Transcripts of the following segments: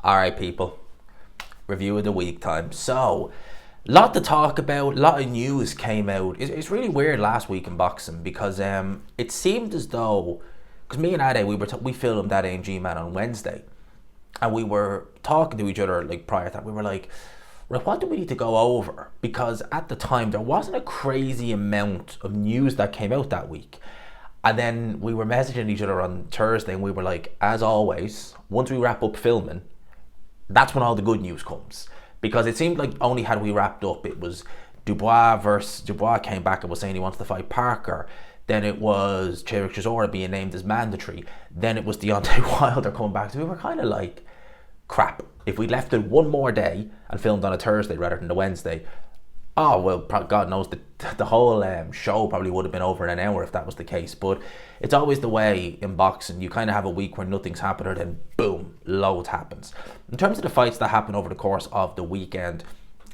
All right, people. Review of the week time. So, lot to talk about. A lot of news came out. It's really weird last week in boxing because it seemed as though, because me and Ade, we filmed that AMG man on Wednesday, and we were talking to each other like prior to that. We were like, right, what do we need to go over? Because at the time there wasn't a crazy amount of news that came out that week. And then we were messaging each other on Thursday, and we were like, as always, once we wrap up filming, that's when all the good news comes. Because it seemed like only had we wrapped up, it was Dubois came back and was saying he wants to fight Parker. Then it was Chisora being named as mandatory. Then it was Deontay Wilder coming back. So we were kind of like, crap. If we left it one more day and filmed on a Thursday rather than the Wednesday, oh, well, God knows the whole show probably would have been over in an hour if that was the case. But it's always the way in boxing. You kind of have a week where nothing's happening, and then boom, loads happens. In terms of the fights that happened over the course of the weekend,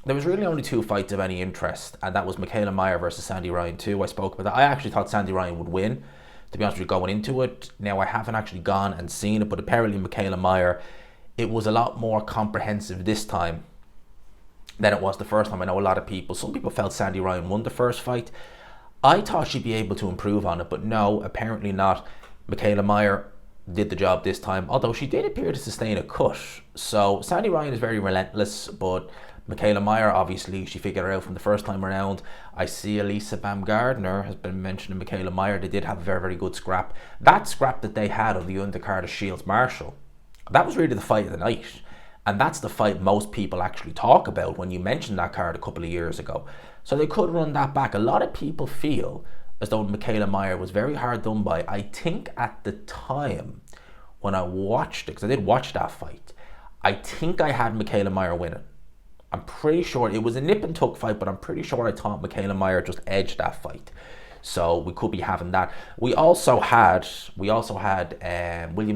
there was really only two fights of any interest, and that was Mikaela Mayer versus Sandy Ryan 2. I spoke about that. I actually thought Sandy Ryan would win, to be honest with you, going into it. Now, I haven't actually gone and seen it, but apparently Mikaela Mayer, it was a lot more comprehensive this time than it was the first time. I know a lot of people, some people felt Sandy Ryan won the first fight. I thought she'd be able to improve on it, but no, apparently not. Mikaela Mayer did the job this time, although she did appear to sustain a cut. So Sandy Ryan is very relentless, but Mikaela Mayer, obviously, she figured it out from the first time around. I see Elisa Baumgardner has been mentioning Mikaela Mayer. They did have a very, very good scrap. That scrap that they had on the undercard of Shields Marshall, that was really the fight of the night. And that's the fight most people actually talk about when you mentioned that card a couple of years ago. So they could run that back. A lot of people feel as though Mikaela Mayer was very hard done by. I think at the time when I watched it, because I did watch that fight, I think I had Mikaela Mayer winning. I'm pretty sure it was a nip and tuck fight, but I'm pretty sure I thought Mikaela Mayer just edged that fight. So we could be having that. We also had William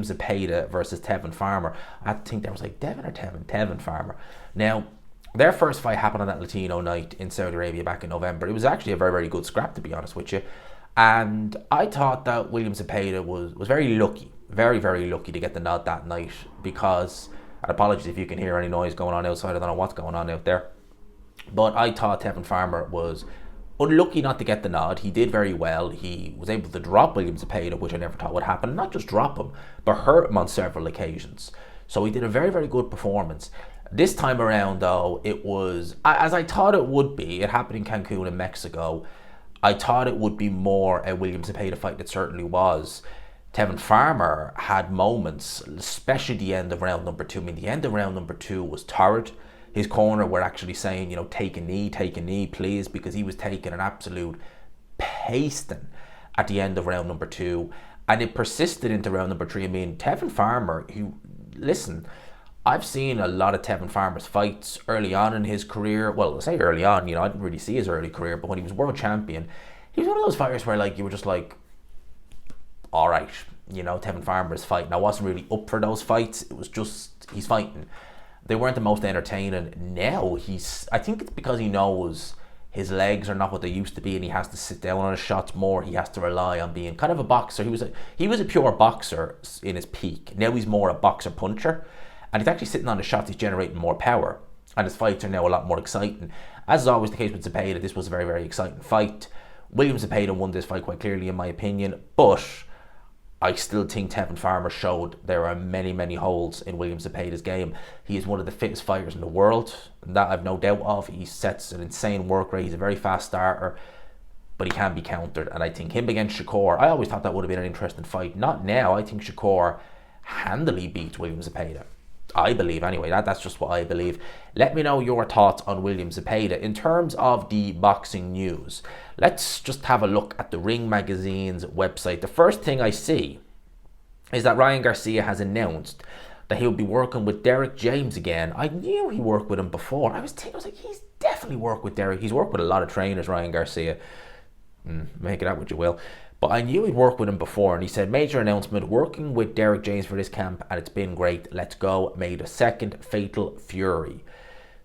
Zepeda versus Tevin Farmer. I think there was like Tevin Farmer. Now, their first fight happened on that Latino night in Saudi Arabia back in November. It was actually a very, very good scrap, to be honest with you. And I thought that William Zepeda was very lucky, very, very lucky to get the nod that night, because, and apologies if you can hear any noise going on outside, I don't know what's going on out there. But I thought Tevin Farmer was unlucky not to get the nod. He did very well. He was able to drop William Zepeda, which I never thought would happen. Not just drop him, but hurt him on several occasions. So he did a very, very good performance. This time around, though, it was, as I thought it would be. It happened in Cancun in Mexico. I thought it would be more a William Zepeda fight. It certainly was. Tevin Farmer had moments, especially the end of round number 2. I mean, the end of round number 2 was torrid. His corner were actually saying, you know, take a knee, please, because he was taking an absolute pasting at the end of round number 2. And it persisted into round number 3. I mean, Tevin Farmer, listen, I've seen a lot of Tevin Farmer's fights early on in his career. Well, I say early on, you know, I didn't really see his early career, but when he was world champion, he was one of those fighters where, like, you were just like, all right, you know, Tevin Farmer is fighting. I wasn't really up for those fights. It was just, he's fighting. They weren't the most entertaining. Now I think it's because he knows his legs are not what they used to be, and he has to sit down on his shots more. He has to rely on being kind of a boxer. He was a pure boxer in his peak. Now he's more a boxer puncher, and he's actually sitting on his shots. He's generating more power, and his fights are now a lot more exciting. As is always the case with Zepeda, this was a very, very exciting fight. William Zepeda won this fight quite clearly, in my opinion, but I still think Tevin Farmer showed there are many, many holes in William Zepeda's game. He is one of the fittest fighters in the world, and that I've no doubt of. He sets an insane work rate. He's a very fast starter, but he can be countered. And I think him against Shakur, I always thought that would have been an interesting fight. Not now. I think Shakur handily beats William Zepeda. I believe, anyway. That's just what I believe. Let me know your thoughts on William Zepeda. In terms of the boxing news, let's just have a look at the Ring Magazine's website. The first thing I see is that Ryan Garcia has announced that he'll be working with Derrek James again. I knew he worked with him before. I was like, he's definitely worked with Derrek. He's worked with a lot of trainers, Ryan Garcia. Make it out what you will. But I knew he'd worked with him before, and he said, major announcement, working with Derrek James for this camp, and it's been great. Let's go. May the 2nd, Fatal Fury.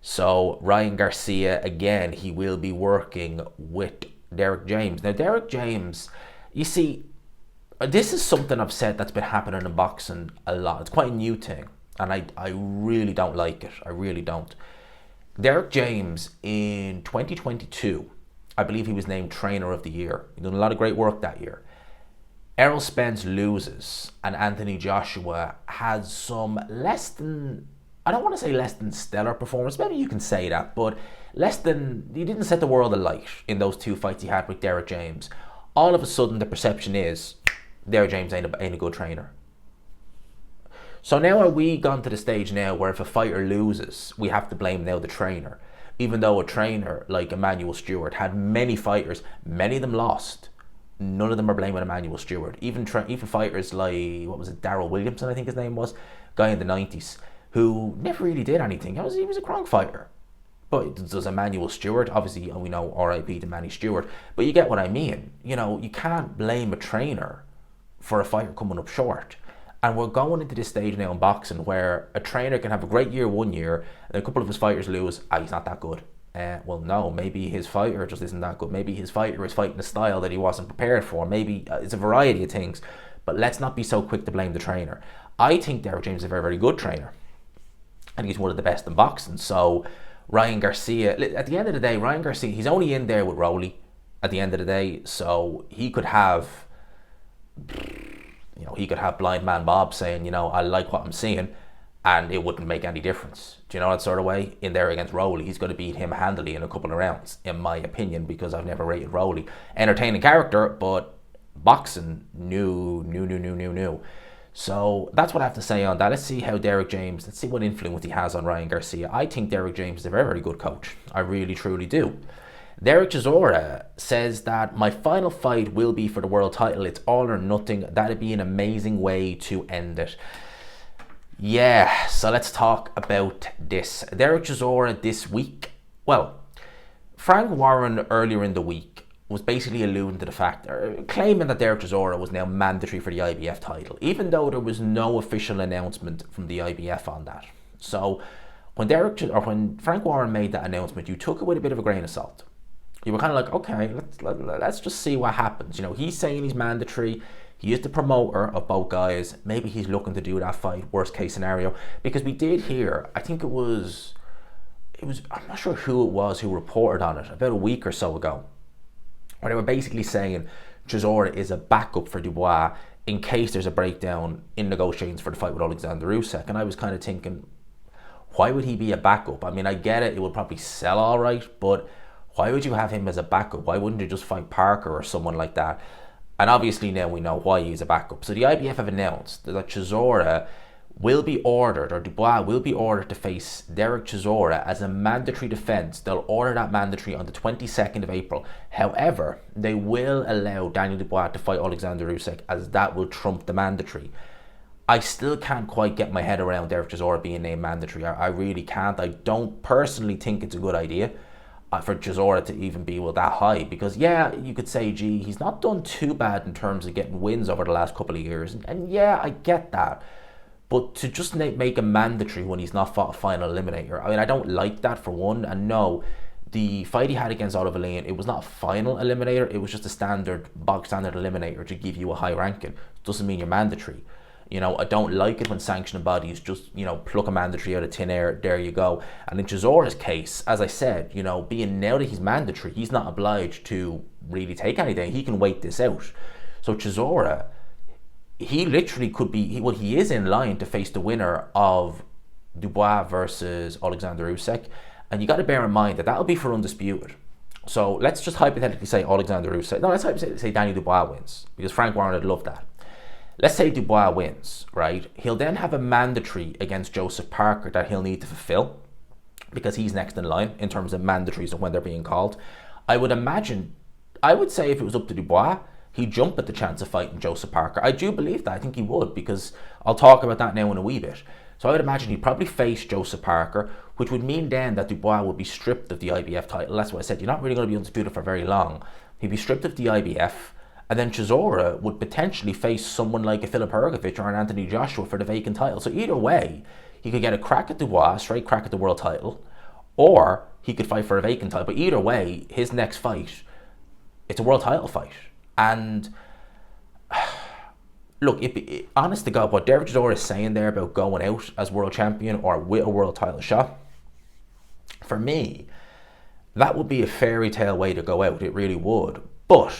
So Ryan Garcia, again, he will be working with Derrek James. Now, Derrek James, you see, this is something I've said that's been happening in boxing a lot. It's quite a new thing. and I really don't like it. I really don't. Derrek James in 2022, I believe he was named Trainer of the Year. He did a lot of great work that year. Errol Spence loses, and Anthony Joshua has some I don't want to say less than stellar performance, maybe you can say that, but he didn't set the world alight in those two fights he had with Derrek James. All of a sudden, the perception is, Derrek James ain't a good trainer. So now are we gone to the stage now where if a fighter loses, we have to blame now the trainer? Even though a trainer like Emmanuel Stewart had many fighters, many of them lost. None of them are blaming Emmanuel Stewart. Even fighters like, what was it, Darryl Williamson, I think his name was, guy in the 90s, who never really did anything. He was a Gronk fighter. But does Emmanuel Stewart, obviously we know RIP to Manny Stewart, but you get what I mean. You know, you can't blame a trainer for a fighter coming up short. And we're going into this stage now in boxing where a trainer can have a great year one year and a couple of his fighters lose. He's not that good. Well, no, maybe his fighter just isn't that good. Maybe his fighter is fighting a style that he wasn't prepared for. Maybe it's a variety of things. But let's not be so quick to blame the trainer. I think Derrek James is a very, very good trainer. And he's one of the best in boxing. So Ryan Garcia, at the end of the day, Ryan Garcia, he's only in there with Rowley at the end of the day. So he could have blind man Bob saying, I like what I'm seeing, and it wouldn't make any difference. Do you know that sort of way? In there against Rowley, he's going to beat him handily in a couple of rounds, in my opinion, because I've never rated Rowley. Entertaining character, but boxing, new. So that's what I have to say on that. Let's see how let's see what influence he has on Ryan Garcia. I think Derrek James is a very, very good coach. I really, truly do. Derek Chisora says that my final fight will be for the world title. It's all or nothing. That'd be an amazing way to end it. Yeah, so let's talk about this. Derek Chisora this week. Well, Frank Warren earlier in the week was basically alluding to the fact, claiming that Derek Chisora was now mandatory for the IBF title, even though there was no official announcement from the IBF on that. So when Frank Warren made that announcement, you took it with a bit of a grain of salt. You were kind of like, okay, let's just see what happens. He's saying he's mandatory. He is the promoter of both guys. Maybe he's looking to do that fight, worst case scenario. Because we did hear, I think it was, I'm not sure who it was who reported on it, about a week or so ago, where they were basically saying Chisora is a backup for Dubois in case there's a breakdown in negotiations for the fight with Alexander Usyk. And I was kind of thinking, why would he be a backup? I mean, I get it, it would probably sell all right, but why would you have him as a backup? Why wouldn't you just fight Parker or someone like that? And obviously now we know why he's a backup. So the IBF have announced that Chisora will be ordered, or Dubois will be ordered to face Derek Chisora as a mandatory defence. They'll order that mandatory on the 22nd of April. However, they will allow Daniel Dubois to fight Alexander Usyk, as that will trump the mandatory. I still can't quite get my head around Derek Chisora being named mandatory. I really can't. I don't personally think it's a good idea for Chisora to even be that high, because yeah, you could say, gee, he's not done too bad in terms of getting wins over the last couple of years, and yeah, I get that, but to just make him mandatory when he's not fought a final eliminator, I mean, I don't like that for one. And no, the fight he had against Oliver Lane, it was not a final eliminator, it was just a bog standard eliminator to give you a high ranking. It doesn't mean you're mandatory. I don't like it when sanctioning bodies just, pluck a mandatory out of thin air, there you go. And in Chisora's case, as I said, being now that he's mandatory, he's not obliged to really take anything. He can wait this out. So Chisora, he literally could be, he is in line to face the winner of Dubois versus Alexander Usyk. And you got to bear in mind that that'll be for undisputed. So let's just hypothetically say Alexander Usyk. No, let's hypothetically say Danny Dubois wins, because Frank Warren would love that. Let's say Dubois wins, right? He'll then have a mandatory against Joseph Parker that he'll need to fulfill, because he's next in line in terms of mandatories and when they're being called. I would say if it was up to Dubois, he'd jump at the chance of fighting Joseph Parker. I do believe that. I think he would, because I'll talk about that now in a wee bit. So I would imagine he'd probably face Joseph Parker, which would mean then that Dubois would be stripped of the IBF title. That's what I said. You're not really going to be undisputed for very long. He'd be stripped of the IBF. And then Chisora would potentially face someone like a Philip Hrgovic or an Anthony Joshua for the vacant title. So either way, he could get a crack at Dubois, straight crack at the world title, or he could fight for a vacant title. But either way, his next fight, it's a world title fight. And look, honest to God, what Derrek Chisora is saying there about going out as world champion or with a world title shot, for me, that would be a fairy tale way to go out. It really would. But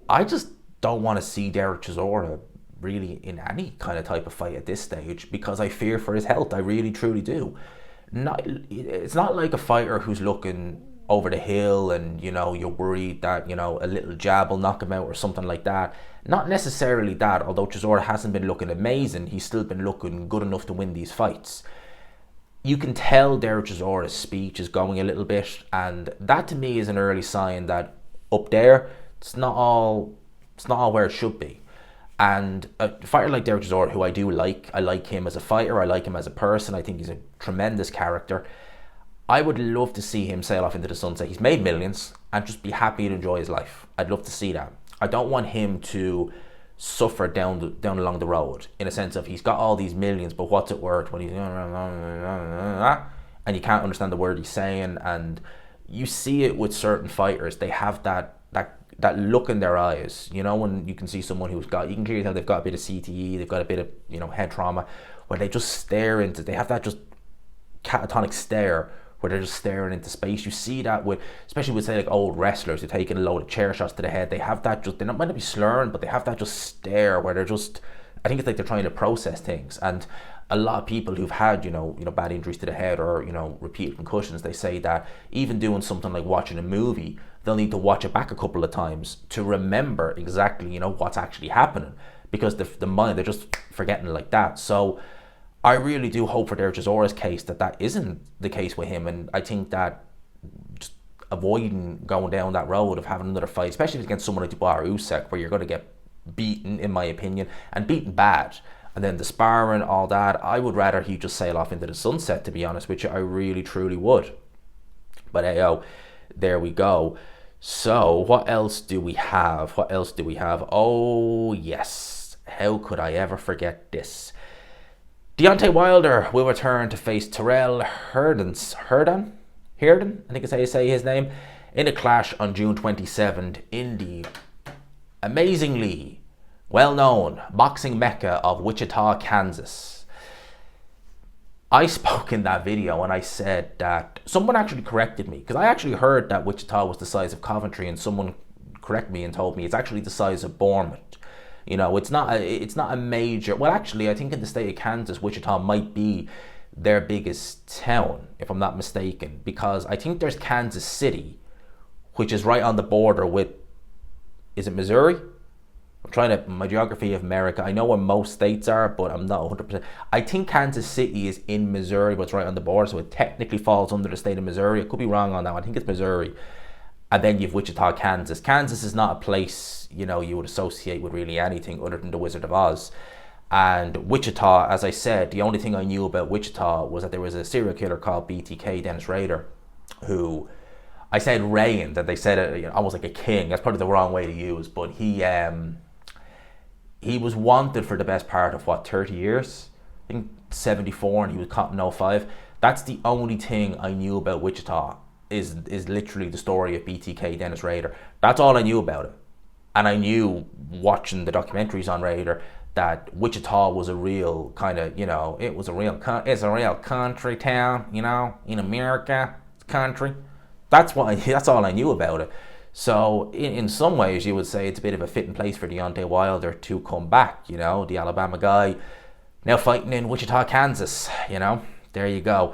I just don't want to see Derrek Chisora really in any kind of type of fight at this stage because I fear for his health. I really, truly do. It's not like a fighter who's looking over the hill and, you know, you're worried that, you know, a little jab will knock him out or something like that. Not necessarily that, although Chisora hasn't been looking amazing, he's still been looking good enough to win these fights. You can tell Derrek Chisora's speech is going a little bit, and that to me is an early sign that up there, it's not all where it should be. And a fighter like Derrek Chisora, who I do like, I like him as a fighter, I like him as a person, I think he's a tremendous character. I would love to see him sail off into the sunset. He's made millions and just be happy to enjoy his life. I'd love to see that. I don't want him to suffer down along the road, in a sense of he's got all these millions, but what's it worth when he's and you can't understand the word he's saying. And you see it with certain fighters, they have that look in their eyes, you know, when you can see someone who's got, you can clearly tell they've got a bit of CTE, they've got a bit of, you know, head trauma, where they just stare into, they have that just catatonic stare where they're just staring into space. You see that with, especially with, say, like old wrestlers who are taking a load of chair shots to the head. They have that just, they might not be slurring, but they have that just stare where they're just, I think it's like they're trying to process things. And a lot of people who've had, you know, bad injuries to the head or, you know, repeated concussions, they say that even doing something like watching a movie, they'll need to watch it back a couple of times to remember exactly, you know, what's actually happening, because the mind, they're just forgetting like that. So I really do hope for Derrek Chisora's case that isn't the case with him, and I think that just avoiding going down that road of having another fight, especially against someone like Dubois or Usyk, where you're going to get beaten, in my opinion, and beaten bad, and then the sparring, all that, I would rather he just sail off into the sunset, to be honest with you. I really, truly would. But hey, there we go. So what else do we have? Oh yes, how could I ever forget this? Deontay Wilder will return to face Tyrell Herndon, I think is how you say his name, in a clash on June 27th in the amazingly well-known boxing mecca of Wichita, Kansas. I spoke in that video and I said that someone actually corrected me, because I actually heard that Wichita was the size of Coventry, and someone corrected me and told me it's actually the size of Bournemouth. You know, it's not a major, well, actually, I think in the state of Kansas, Wichita might be their biggest town, if I'm not mistaken, because I think there's Kansas City, which is right on the border with, is it Missouri? I'm trying to, my geography of America, I know where most states are, but I'm not 100%. I think Kansas City is in Missouri, but it's right on the border, so it technically falls under the state of Missouri. I could be wrong on that. I think it's Missouri. And then you've Wichita, Kansas. Kansas is not a place, you know, you would associate with really anything other than the Wizard of Oz. And Wichita, as I said, the only thing I knew about Wichita was that there was a serial killer called BTK, Dennis Rader, who, I said reigned, that they said it, you know, almost like a king. That's probably the wrong way to use, but he was wanted for the best part of, 30 years? I think 74, and he was caught in 05. That's the only thing I knew about Wichita, is literally the story of BTK, Dennis Rader. That's all I knew about it. And I knew, watching the documentaries on Rader, that Wichita was a real kind of, you know, it's a real country town, you know, in America, country. That's all I knew about it. So in some ways, you would say it's a bit of a fitting place for Deontay Wilder to come back, you know, the Alabama guy, now fighting in Wichita, Kansas, you know, there you go.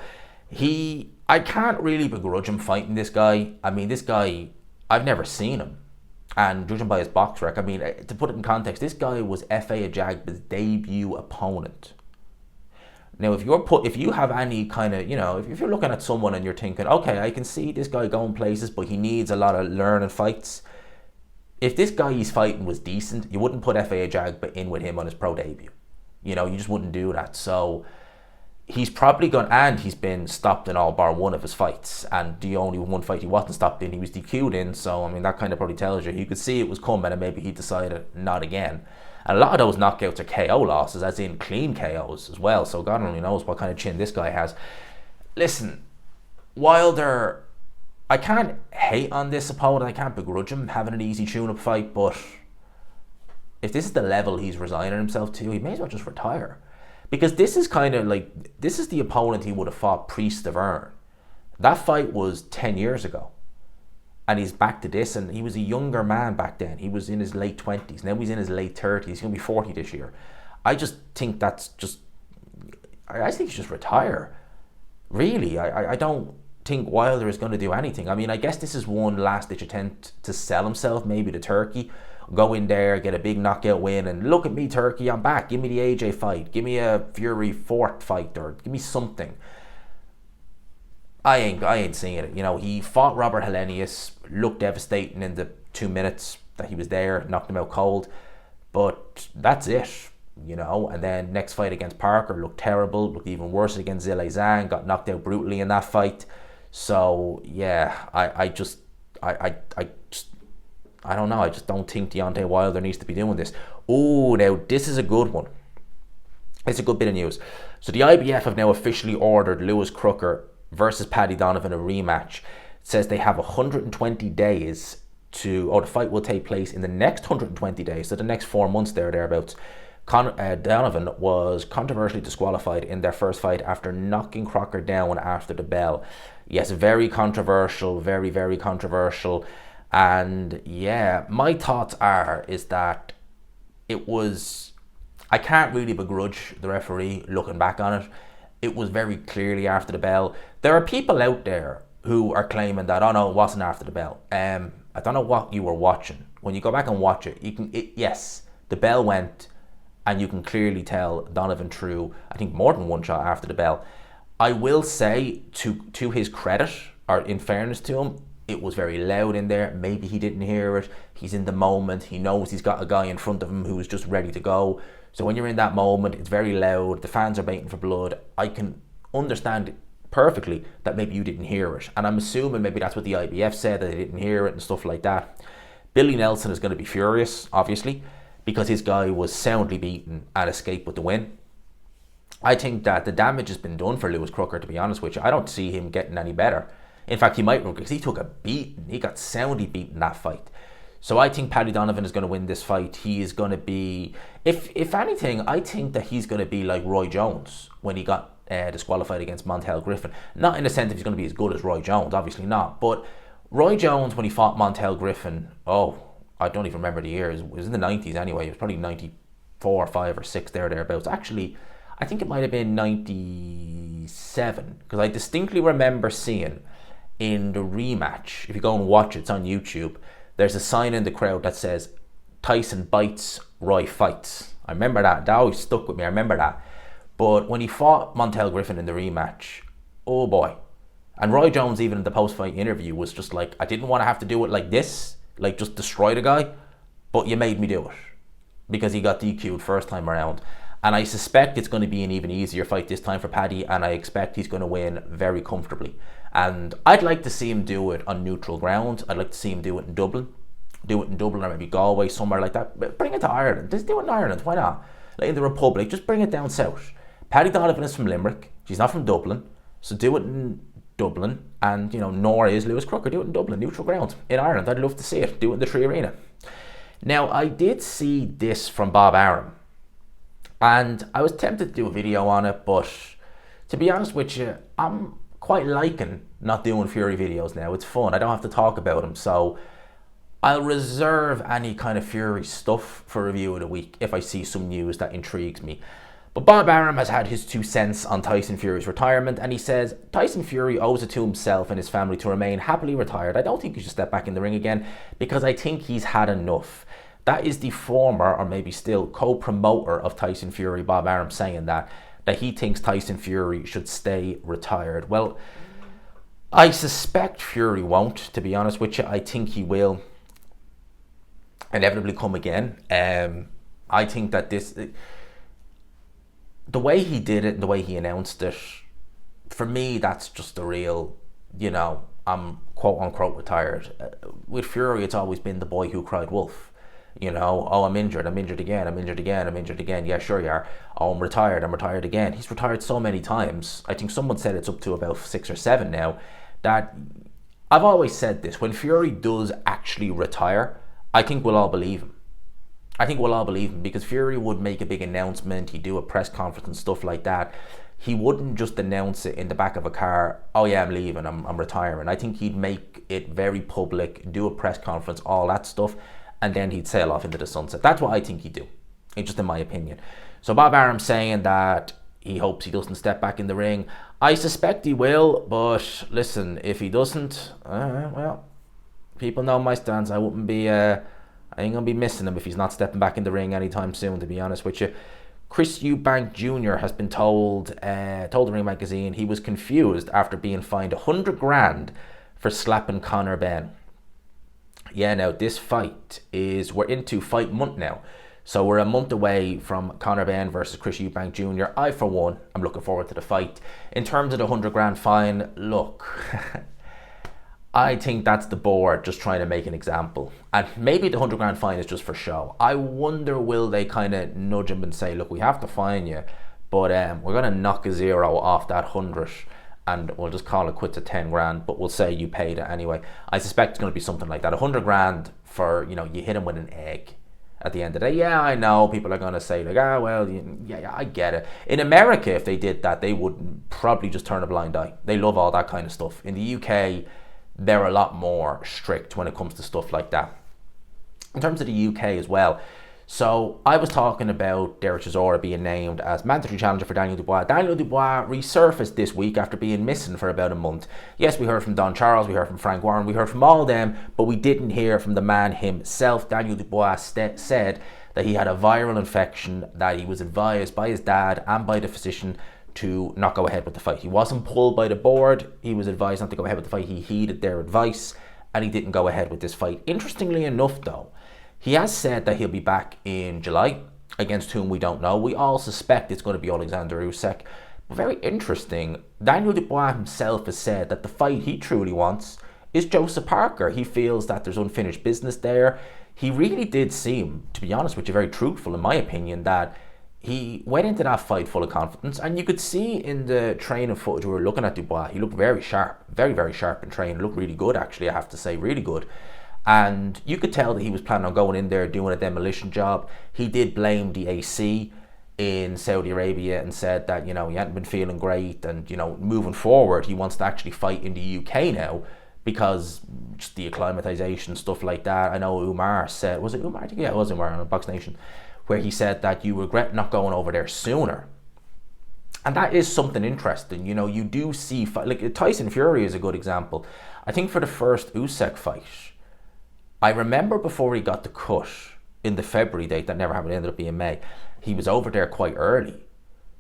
I can't really begrudge him fighting this guy. I mean, this guy, I've never seen him. And judging by his box rec, I mean, to put it in context, this guy was F.A. Ajagba's debut opponent. Now, if you have any kind of, you know, if you're looking at someone and you're thinking, okay, I can see this guy going places, but he needs a lot of learning fights. If this guy he's fighting was decent, you wouldn't put F.A. Ajagba in with him on his pro debut. You know, you just wouldn't do that. So he's probably gone, and he's been stopped in all bar one of his fights, and the only one fight he wasn't stopped in, he was DQ'd in. So I mean, that kind of probably tells you could see it was coming, and maybe he decided not again. And a lot of those knockouts are KO losses, as in clean KOs as well. So God only knows what kind of chin this guy has. Listen, Wilder, I can't hate on this opponent. I can't begrudge him having an easy tune-up fight, but if this is the level he's resigning himself to, he may as well just retire. Because this is kind of like, this is the opponent he would have fought pre-Stavern. That fight was 10 years ago. And he's back to this, and he was a younger man back then. He was in his late 20s. Now he's in his late 30s. He's going to be 40 this year. I just think that's just... I think he should just retire. Really, I don't think Wilder is going to do anything. I mean, I guess this is one last-ditch attempt to sell himself, maybe to Turkey. Go in there, get a big knockout win, and look at me, Turkey, I'm back. Give me the AJ fight. Give me a Fury Fort fight, or give me something. I ain't seeing it. You know, he fought Robert Helenius, looked devastating in the 2 minutes that he was there, knocked him out cold. But that's it, you know. And then next fight against Parker looked terrible, looked even worse against Zhilei Zhang, got knocked out brutally in that fight. So yeah, I don't know. I just don't think Deontay Wilder needs to be doing this. Oh, now this is a good one. It's a good bit of news. So the IBF have now officially ordered Lewis Crocker versus Paddy Donovan a rematch. It says they have 120 days to, the fight will take place in the next 120 days, so the next 4 months thereabouts. Donovan was controversially disqualified in their first fight after knocking Crocker down after the bell. Yes, very controversial, very, very controversial. And yeah, my thoughts is that it was, I can't really begrudge the referee looking back on it. It was very clearly after the bell. There are people out there who are claiming that, oh no, it wasn't after the bell. I don't know what you were watching. When you go back and watch it, yes, the bell went, and you can clearly tell Donovan threw, I think, more than one shot after the bell. I will say, to his credit, or in fairness to him, it was very loud in there. Maybe he didn't hear it. He's in the moment. He knows he's got a guy in front of him who is just ready to go. So when you're in that moment, it's very loud. The fans are waiting for blood. I can understand perfectly that maybe you didn't hear it. And I'm assuming maybe that's what the IBF said, that they didn't hear it and stuff like that. Billy Nelson is going to be furious, obviously, because his guy was soundly beaten and escaped with the win. I think that the damage has been done for Lewis Crocker, to be honest with you. I don't see him getting any better. In fact, he might, because he took a beating. He got soundly beaten that fight. So I think Paddy Donovan is going to win this fight. He is going to be, if anything, I think that he's going to be like Roy Jones when he got disqualified against Montel Griffin. Not in the sense that he's going to be as good as Roy Jones, obviously not. But Roy Jones, when he fought Montel Griffin, I don't even remember the year. It was in the 90s anyway. It was probably 94, 5 or 6 thereabouts. Actually, I think it might have been 97, because I distinctly remember seeing in the rematch, if you go and watch it, it's on YouTube, there's a sign in the crowd that says, Tyson bites, Roy fights. I remember that. That always stuck with me. I remember that. But when he fought Montel Griffin in the rematch, oh boy. And Roy Jones, even in the post-fight interview, was just like, I didn't want to have to do it like this, like just destroy the guy, but you made me do it. Because he got DQ'd first time around. And I suspect it's going to be an even easier fight this time for Paddy, and I expect he's going to win very comfortably. And I'd like to see him do it on neutral ground. I'd like to see him do it in Dublin. Do it in Dublin or maybe Galway, somewhere like that. But bring it to Ireland. Just do it in Ireland. Why not? Like in the Republic, just bring it down south. Paddy Donovan is from Limerick. She's not from Dublin. So do it in Dublin. And, nor is Lewis Crocker. Do it in Dublin, neutral ground. In Ireland, I'd love to see it. Do it in the Tree Arena. Now, I did see this from Bob Arum. And I was tempted to do a video on it, but to be honest with you, I'm quite liking not doing Fury videos now. It's fun. I don't have to talk about him. So I'll reserve any kind of Fury stuff for review of the week if I see some news that intrigues me. But Bob Arum has had his 2 cents on Tyson Fury's retirement, and he says Tyson Fury owes it to himself and his family to remain happily retired. I don't think he should step back in the ring again because I think he's had enough. That is the former, or maybe still, co-promoter of Tyson Fury, Bob Arum, saying that he thinks Tyson Fury should stay retired. Well, I suspect Fury won't, to be honest with you. I think he will inevitably come again. I think that the way he did it, the way he announced it, for me, that's just a real, I'm quote-unquote retired. With Fury, it's always been the boy who cried wolf. I'm injured again. Yeah, sure you are. Oh, I'm retired again. He's retired so many times. I think someone said it's up to about 6 or 7 now. That I've always said this, when Fury does actually retire, I think we'll all believe him. I think we'll all believe him, because Fury would make a big announcement, he'd do a press conference and stuff like that. He wouldn't just announce it in the back of a car, oh yeah, I'm leaving, I'm retiring. I think he'd make it very public, do a press conference, all that stuff, and then he'd sail off into the sunset. That's what I think he'd do, just in my opinion. So Bob Arum saying that he hopes he doesn't step back in the ring. I suspect he will, but listen, if he doesn't, well, people know my stance. I wouldn't be, I ain't gonna be missing him if he's not stepping back in the ring anytime soon, to be honest with you. Chris Eubank Jr. has been told the Ring magazine he was confused after being fined 100 grand for slapping Conor Benn. Yeah, now this fight we're into fight month now. So we're a month away from Conor Benn versus Chris Eubank Jr. I, for one, am looking forward to the fight. In terms of the 100 grand fine, look, I think that's the board just trying to make an example. And maybe the 100 grand fine is just for show. I wonder, will they kind of nudge him and say, look, we have to fine you, but we're going to knock a zero off that 100 and we'll just call it quits at 10 grand, but we'll say you paid it anyway. I suspect it's going to be something like that. 100 grand for, you hit him with an egg. At the end of the day, yeah, I know people are going to say, like, well, yeah, I get it. In America, if they did that, they would probably just turn a blind eye. They love all that kind of stuff. In the UK, they're a lot more strict when it comes to stuff like that. In terms of the UK as well, so I was talking about Derek Chisora being named as mandatory challenger for Daniel Dubois. Daniel Dubois resurfaced this week after being missing for about a month. Yes, we heard from Don Charles, we heard from Frank Warren, we heard from all of them, but we didn't hear from the man himself. Daniel Dubois said that he had a viral infection, that he was advised by his dad and by the physician to not go ahead with the fight. He wasn't pulled by the board, he was advised not to go ahead with the fight. He heeded their advice and he didn't go ahead with this fight. Interestingly enough though, he has said that he'll be back in July, against whom we don't know. We all suspect it's going to be Alexander Usyk. But very interesting, Daniel Dubois himself has said that the fight he truly wants is Joseph Parker. He feels that there's unfinished business there. He really did seem, to be honest with you, very truthful in my opinion, that he went into that fight full of confidence, and you could see in the training footage we were looking at Dubois, he looked very sharp, very, very sharp in training. Looked really good, actually, I have to say, really good. And you could tell that he was planning on going in there doing a demolition job. He did blame the AC in Saudi Arabia and said that, he hadn't been feeling great, and, moving forward, he wants to actually fight in the UK now because just the acclimatization, stuff like that. I know Umar said, was it Umar? Yeah, it was Umar on Box Nation, where he said that you regret not going over there sooner. And that is something interesting. You do see, like Tyson Fury is a good example. I think for the first Usyk fight, I remember before he got the cut in the February date, that never happened, it ended up being May, he was over there quite early.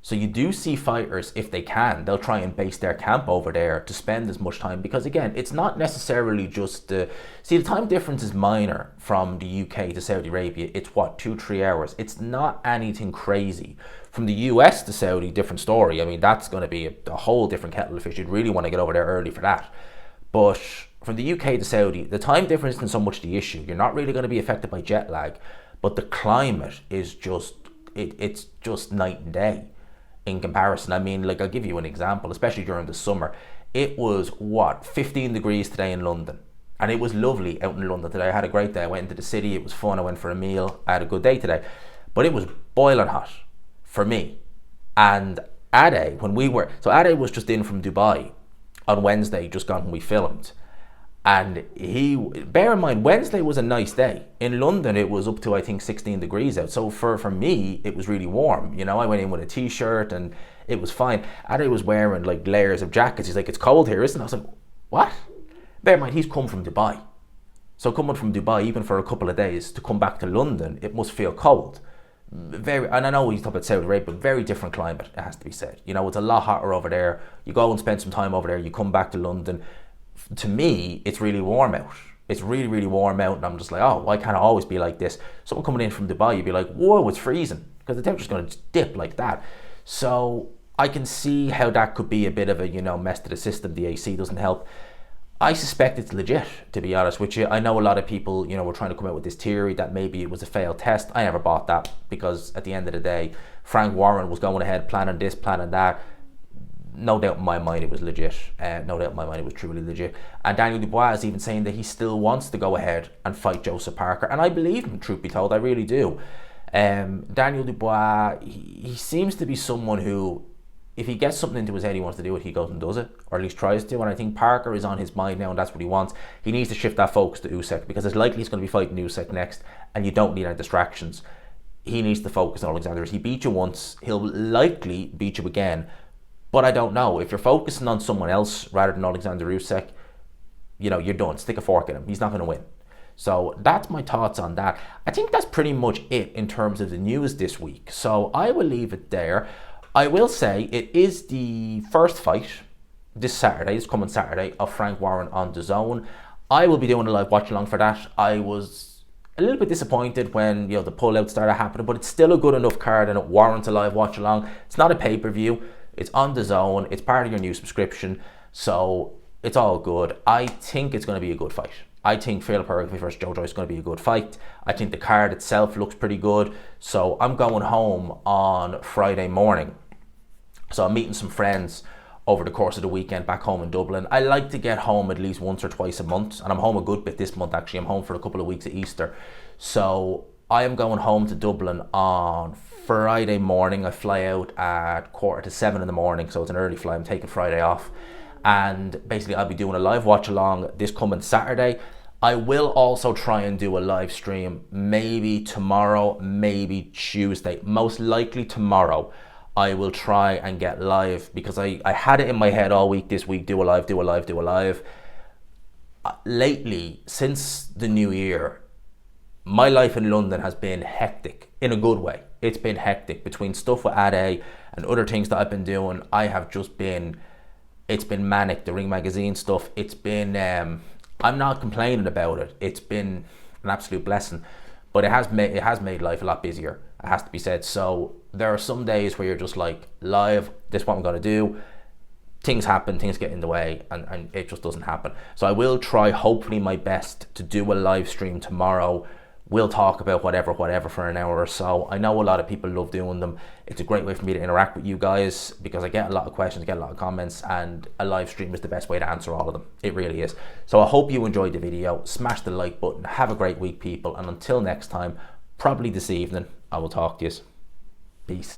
So you do see fighters, if they can, they'll try and base their camp over there to spend as much time, because again, it's not necessarily just the time difference is minor from the UK to Saudi Arabia. It's 2-3 hours. It's not anything crazy. From the US to Saudi, different story. I mean, that's going to be a whole different kettle of fish. You'd really want to get over there early for that. But from the UK to Saudi, the time difference isn't so much the issue. You're not really going to be affected by jet lag, but the climate is just, it's just night and day in comparison. I mean, like, I'll give you an example, especially during the summer. It was 15 degrees today in London, and it was lovely out in London today. I had a great day. I went into the city, it was fun. I went for a meal. I had a good day today, but it was boiling hot for me. And Ade, Ade was just in from Dubai on Wednesday, just gone when we filmed. And bear in mind, Wednesday was a nice day. In London, it was up to, I think, 16 degrees out. So for me, it was really warm. I went in with a t-shirt and it was fine. Ade was wearing like layers of jackets. He's like, it's cold here, isn't it? I was like, what? Bear in mind, he's come from Dubai. So coming from Dubai, even for a couple of days, to come back to London, it must feel cold. And I know he's talking about Saudi Arabia, but very different climate, it has to be said. It's a lot hotter over there. You go and spend some time over there, you come back to London. To me, it's really warm out. It's really, really warm out, and I'm just like, oh, why can't it always be like this? Someone coming in from Dubai, you'd be like, whoa, it's freezing, because the temperature's going to dip like that. So I can see how that could be a bit of a, mess to the system. The AC doesn't help. I suspect it's legit, to be honest with you. I know a lot of people, were trying to come out with this theory that maybe it was a failed test. I never bought that, because at the end of the day, Frank Warren was going ahead, planning this, planning that. no doubt in my mind it was legit. No doubt in my mind it was truly legit. And Daniel Dubois is even saying that he still wants to go ahead and fight Joseph Parker. And I believe him, truth be told, I really do. Daniel Dubois, he seems to be someone who, if he gets something into his head he wants to do it, he goes and does it, or at least tries to. And I think Parker is on his mind now, and that's what he wants. He needs to shift that focus to Usyk, because it's likely he's going to be fighting Usyk next, and you don't need any distractions. He needs to focus on Alexander. He beat you once, he'll likely beat you again. But I don't know. If you're focusing on someone else rather than Alexander Usyk, you know, you're done. Stick a fork in him. He's not going to win. So that's my thoughts on that. I think that's pretty much it in terms of the news this week. So I will leave it there. I will say it is the first fight this coming Saturday, of Frank Warren on DAZN. I will be doing a live watch along for that. I was a little bit disappointed when, you know, the pullout started happening, but it's still a good enough card and it warrants a live watch along. It's not a pay-per-view. It's on DAZN. It's part of your new subscription. So it's all good. I think it's going to be a good fight. I think Philip Hrgovic versus Joyce is going to be a good fight. I think the card itself looks pretty good. So I'm going home on Friday morning. So I'm meeting some friends over the course of the weekend back home in Dublin. I like to get home at least once or twice a month. And I'm home a good bit this month, actually. I'm home for a couple of weeks at Easter. So I am going home to Dublin on Friday morning. I fly out at 6:45 in the morning. So it's an early flight. I'm taking Friday off. And basically I'll be doing a live watch along this coming Saturday. I will also try and do a live stream maybe tomorrow, maybe Tuesday. Most likely tomorrow I will try and get live, because I had it in my head all week this week, do a live. Lately, since the new year, my life in London has been hectic in a good way. It's been hectic between stuff with Ade and other things that I've been doing. It's been manic, the Ring Magazine stuff. It's been, I'm not complaining about it. It's been an absolute blessing, but it has made life a lot busier, it has to be said. So there are some days where you're just like, live, this is what I'm going to do. Things happen, things get in the way, and it just doesn't happen. So I will try, hopefully, my best to do a live stream tomorrow. We'll talk about whatever for an hour or so. I know a lot of people love doing them. It's a great way for me to interact with you guys, because I get a lot of questions, get a lot of comments, and a live stream is the best way to answer all of them. It really is. So I hope you enjoyed the video. Smash the like button. Have a great week, people. And until next time, probably this evening, I will talk to you. Peace.